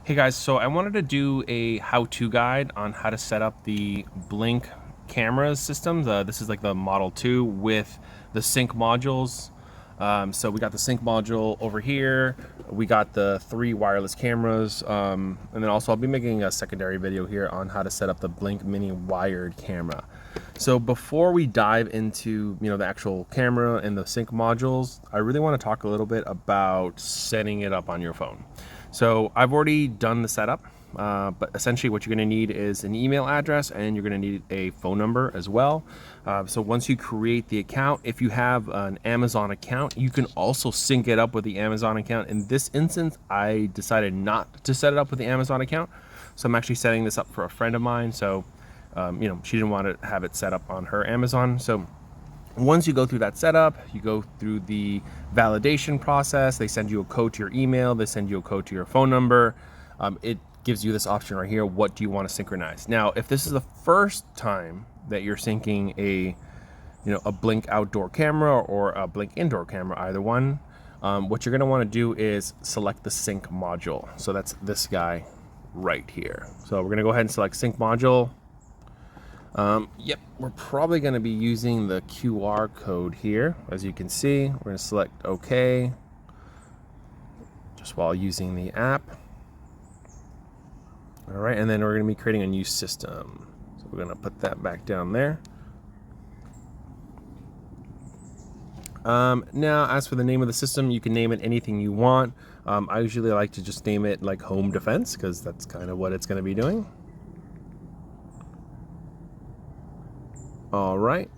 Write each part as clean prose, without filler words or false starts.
Hey guys, so I wanted to do a how-to guide on how to set up the Blink camera systems. This is like the Model 2 with the sync modules. So we got the sync module over here. We got the 3 wireless cameras. And then also I'll be making a secondary video here on how to set up the Blink Mini wired camera. So before we dive into the actual camera and the sync modules, I really want to talk a little bit about setting it up on your phone. So I've already done the setup, but essentially what you're going to need is an email address and you're going to need a phone number as well. So once you create the account, if you have an Amazon account, you can also sync it up with the Amazon account. In this instance, I decided not to set it up with the Amazon account. So I'm actually setting this up for a friend of mine. So, she didn't want to have it set up on her Amazon. So once you go through that setup, you go through the validation process. They send you a code to your email. They send you a code to your phone number. It gives you this option right here. What do you want to synchronize? Now, if this is the first time that you're syncing a Blink outdoor camera or a Blink indoor camera, either one, what you're going to want to do is select the sync module. So that's this guy right here. So we're going to go ahead and select sync module. Yep, we're probably going to be using the QR code here. As you can see, we're going to select OK just while using the app. All right, and then we're going to be creating a new system. So we're going to put that back down there. Now, as for the name of the system, you can name it anything you want. I usually like to just name it like Home Defense because that's kind of what it's going to be doing. All right.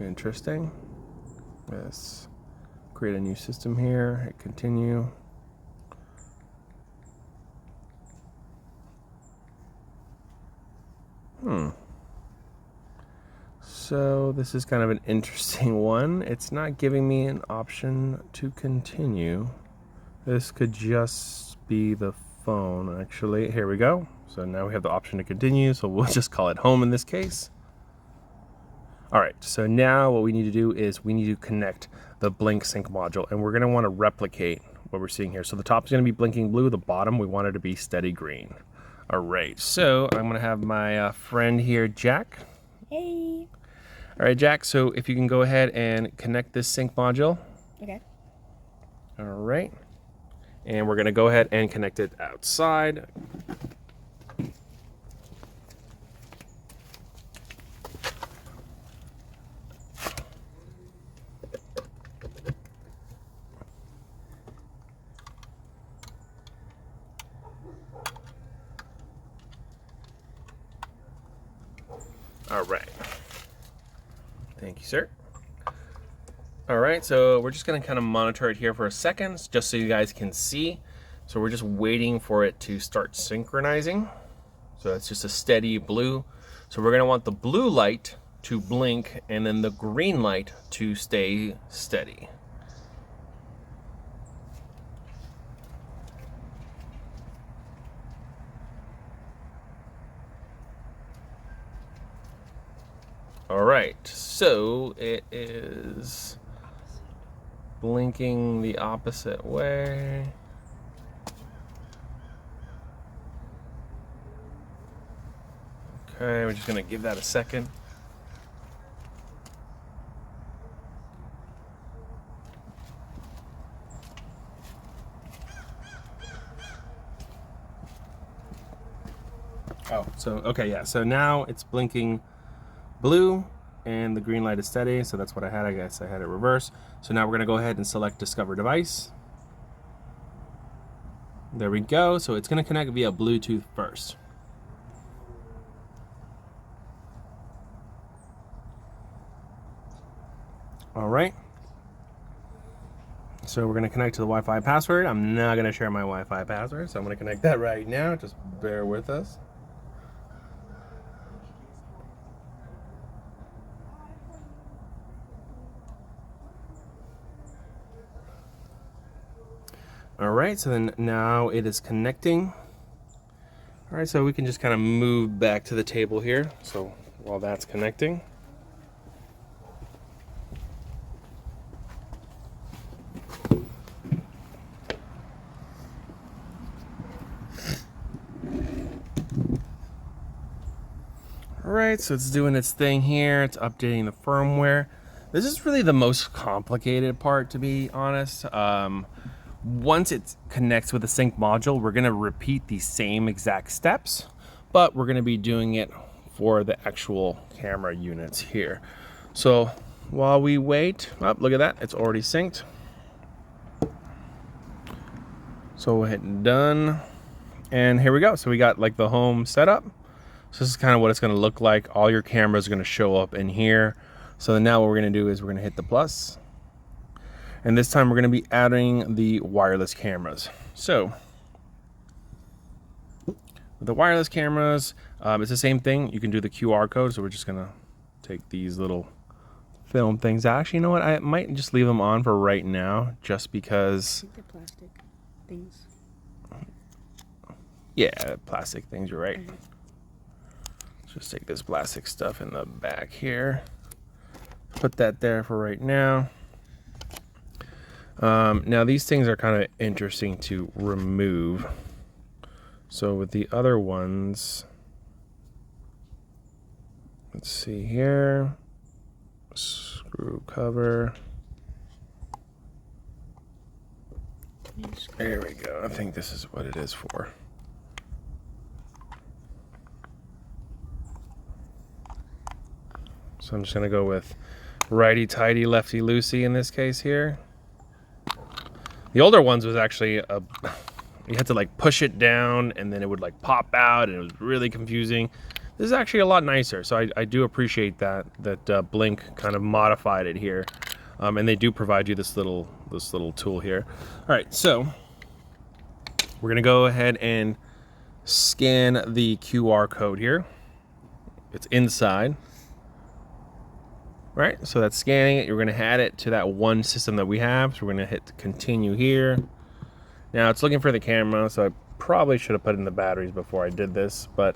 Interesting. Let's create a new system here. Hit continue. So this is kind of an interesting one. It's not giving me an option to continue. This could just be the phone, actually. Here we go. So now we have the option to continue, so we'll just call it home in this case. All right, so now what we need to do is we need to connect the Blink sync module, and we're gonna wanna replicate what we're seeing here. So the top is gonna be blinking blue, the bottom we want it to be steady green. All right, so I'm gonna have my friend here, Jack. Hey. All right, Jack, so if you can go ahead and connect this sync module. Okay. All right. And we're gonna go ahead and connect it outside. All right. Thank you, sir. All right, so we're just gonna kind of monitor it here for a second, just so you guys can see. So we're just waiting for it to start synchronizing. So that's just a steady blue. So we're gonna want the blue light to blink and then the green light to stay steady. All right, so it is blinking the opposite way. Okay, we're just gonna give that a second. Oh, so, okay, yeah, so now it's blinking blue and the green light is steady, so that's what I had. I guess I had it reversed. So now we're gonna go ahead and select Discover Device. There we go, so it's gonna connect via Bluetooth first. All right. So we're gonna connect to the Wi-Fi password. I'm not gonna share my Wi-Fi password, so I'm gonna connect that right now. Just bear with us. All right, so then now it is connecting. All right, so we can just kind of move back to the table here. So while that's connecting. right, so it's doing its thing here. It's updating the firmware. This is really the most complicated part, to be honest. Once it connects with the sync module, we're gonna repeat the same exact steps, but we're gonna be doing it for the actual camera units here. So while we wait, oh, look at that, it's already synced. So we'll hit done, and here we go. So we got like the home setup. So this is kind of what it's gonna look like. All your cameras are gonna show up in here. So now what we're gonna do is we're gonna hit the plus, and this time we're gonna be adding the wireless cameras. So with the wireless cameras, it's the same thing. You can do the QR code. So we're just gonna take these little film things. Actually, you know what? I might just leave them on for right now, just because. I think they're plastic things. Yeah, plastic things. You're right. Let's just take this plastic stuff in the back here. Put that there for right now. Now these things are kind of interesting to remove. So with the other ones, let's see here, screw cover. There we go. I think this is what it is for. So I'm just gonna go with righty-tighty, lefty-loosey in this case here. The older ones was actually you had to like push it down and then it would like pop out, and it was really confusing. This is actually a lot nicer, so I do appreciate that Blink kind of modified it here, and they do provide you this little tool here. All right, so we're gonna go ahead and scan the QR code here. It's inside. Right, so that's scanning it. You're gonna add it to that one system that we have. So we're gonna hit continue here. Now it's looking for the camera, so I probably should have put in the batteries before I did this, but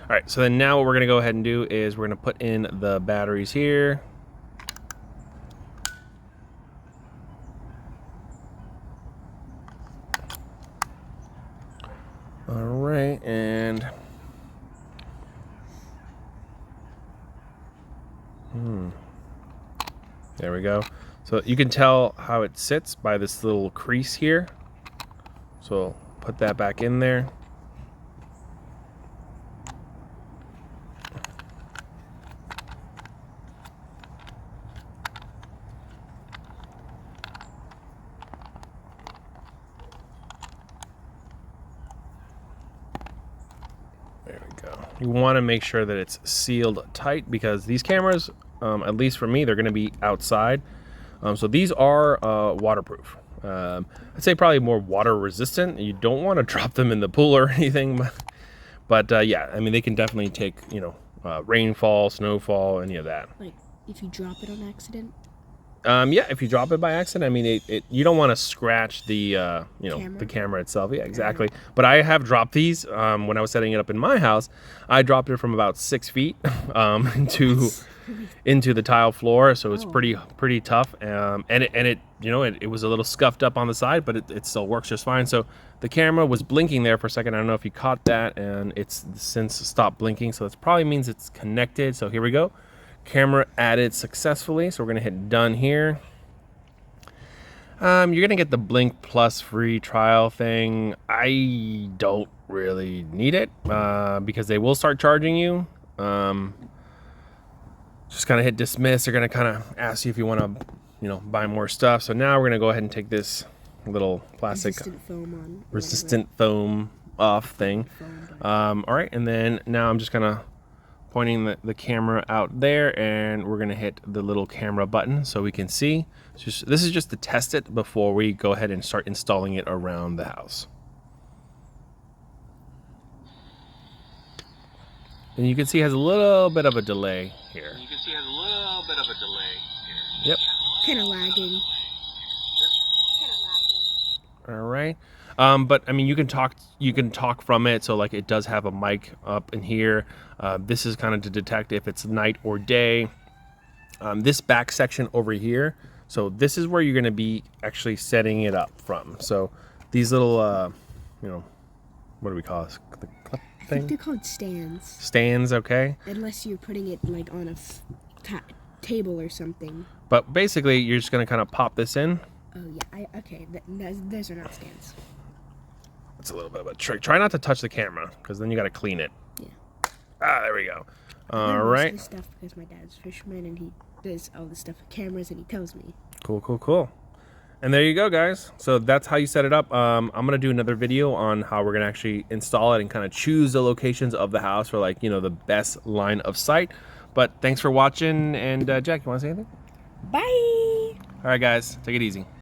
all right, so then now what we're gonna go ahead and do is we're gonna put in the batteries here. All right, and there we go. So you can tell how it sits by this little crease here. So put that back in there. There we go. You want to make sure that it's sealed tight, because these cameras, at least for me, they're going to be outside. So these are waterproof. I'd say probably more water resistant. You don't want to drop them in the pool or anything, but yeah, I mean, they can definitely take, you know, rainfall, snowfall, any of that. Like if you drop it on accident? Yeah, if you drop it by accident, I mean, you don't want to scratch the, you know, Camera? the camera itself. Yeah, exactly. But I have dropped these when I was setting it up in my house. I dropped it from about 6 feet into the tile floor, so it's pretty tough. And it you know, it was a little scuffed up on the side, but it still works just fine. So the camera was blinking there for a second. I don't know if you caught that, and it's since stopped blinking, so it probably means it's connected. So here we go. Camera added successfully, so we're gonna hit done here. You're gonna get the Blink Plus free trial thing. I don't really need it because they will start charging you. Just kind of hit dismiss. They're gonna kind of ask you if you want to, you know, buy more stuff. So now we're gonna go ahead and take this little plastic resistant foam off thing. All right, and then now I'm just gonna pointing the camera out there, and we're gonna hit the little camera button so we can see. This is just to test it before we go ahead and start installing it around the house. And you can see it has a little bit of a delay here. Yep. Kind of lagging. All right. But I mean, you can talk from it. So like, it does have a mic up in here. This is kind of to detect if it's night or day. This back section over here. So this is where you're going to be actually setting it up from. So these little, you know, what do we call this? The clip I think thing? they're called stands. Stands, okay. Unless you're putting it like on a table or something. But basically, you're just gonna kind of pop this in. Oh yeah, okay. Those are not stands. It's a little bit of a trick. Try not to touch the camera, because then you gotta clean it. Yeah. Ah, there we go. I All learned most of right. this stuff because my dad's a fisherman and he does all this stuff with cameras and he tells me. Cool, cool, cool. And there you go, guys. So that's how you set it up. I'm gonna do another video on how we're gonna actually install it and kind of choose the locations of the house for, like, you know, the best line of sight. But thanks for watching. And Jack, you want to say anything? Bye. All right, guys, take it easy.